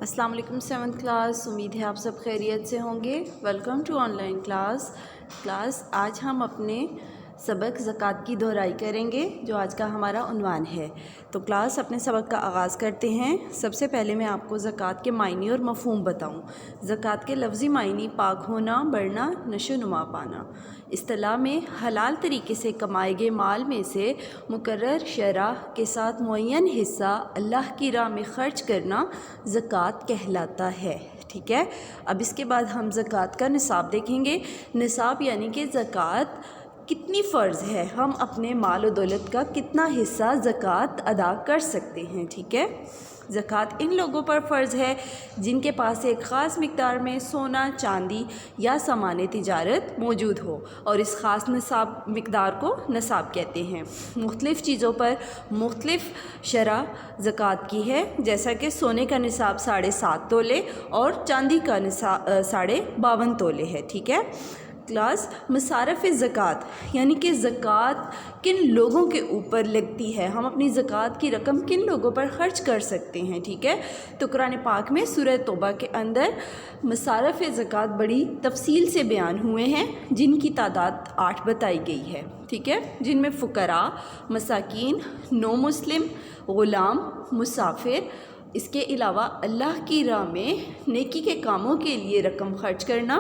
अस्सलाम वालेकुम 7th class. उम्मीद है आप सब खैरियत से होंगे। Welcome to online class. आज हम अपने सबक ज़कात की दोहराई करेंगे, जो आज का हमारा उन्वान है। तो क्लास अपने सबक का आगाज़ करते हैं। सबसे पहले मैं आपको ज़कात के मायने और मफ़हूम बताऊं। ज़कात के लफ्ज़ी मायने पाक होना, बढ़ना, नशो नुमा पाना। इस्तिलाह में हलाल तरीके से कमाए गए माल में से मुकर्रर शरह के साथ मुअय्यन हिस्सा अल्लाह की राह में ख़र्च करना ज़कात कहलाता है। ठीक है, अब इसके बाद हम ज़कात का निसाब देखेंगे। निसाब यानी कि ज़कात कितनी फ़र्ज़ है, हम अपने माल और दौलत का कितना हिस्सा ज़कात अदा कर सकते हैं। ठीक है, ज़कात इन लोगों पर फ़र्ज़ है जिनके पास एक ख़ास मिक़दार में सोना, चांदी या सामान तिजारत मौजूद हो, और इस ख़ास निसाब मिक़दार को निसाब कहते हैं। मुख्तलिफ़ चीज़ों पर मुख्तलिफ़ शरह ज़कात की है, जैसा कि सोने का निसाब 7.5 तोले और चांदी का निसाब 52.5 तोले है। ठीक है क्लास, मसारफ़ ज़कात यानी कि ज़कात किन लोगों के ऊपर लगती है, हम अपनी ज़कात की रकम किन लोगों पर ख़र्च कर सकते हैं। ठीक है, तो कुरान पाक में सूरह तौबा के अंदर मसारफ़ ज़कात बड़ी तफसील से बयान हुए हैं, जिनकी तादाद 8 बताई गई है। ठीक है, जिनमें फ़ुक़रा, मसाकीन, नो मुस्लिम, ग़ुलाम, मुसाफिर, इसके अलावा अल्लाह की राह में नेकी के कामों के लिए रकम खर्च करना,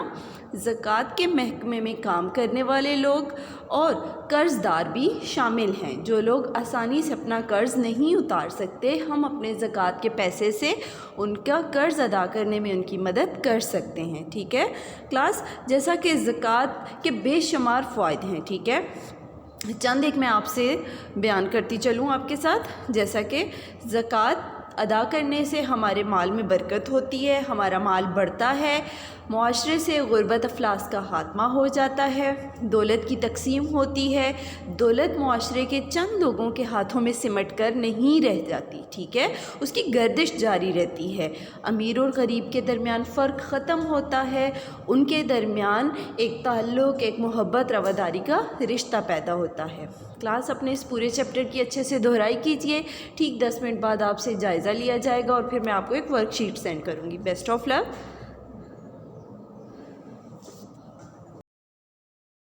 ज़कात के महकमे में काम करने वाले लोग और कर्ज़दार भी शामिल हैं। जो लोग आसानी से अपना कर्ज़ नहीं उतार सकते, हम अपने ज़कात के पैसे से उनका कर्ज़ अदा करने में उनकी मदद कर सकते हैं। ठीक है क्लास, जैसा कि ज़कात के बेशुमार फ़वाइद हैं। ठीक है, चंद एक मैं आपसे बयान करती चलूँ आपके साथ। जैसा कि ज़कात अदा करने से हमारे माल में बरकत होती है, हमारा माल बढ़ता है, मुआशरे से गुर्बत अफलास का ख़ात्मा हो जाता है, दौलत की तकसीम होती है, दौलत मुआशरे के चंद लोगों के हाथों में सिमट कर नहीं रह जाती। ठीक है, उसकी गर्दिश जारी रहती है, अमीर और गरीब के दरमियान फ़र्क ख़त्म होता है, उनके दरमियान एक ताल्लुक़, एक मोहब्बत, रवादारी का रिश्ता पैदा होता है। क्लास, अपने इस पूरे चैप्टर की अच्छे से दोहराई कीजिए। ठीक 10 मिनट बाद आपसे जायज़ा लिया जाएगा और फिर मैं आपको एक वर्कशीट सेंड करूँगी। Best of luck.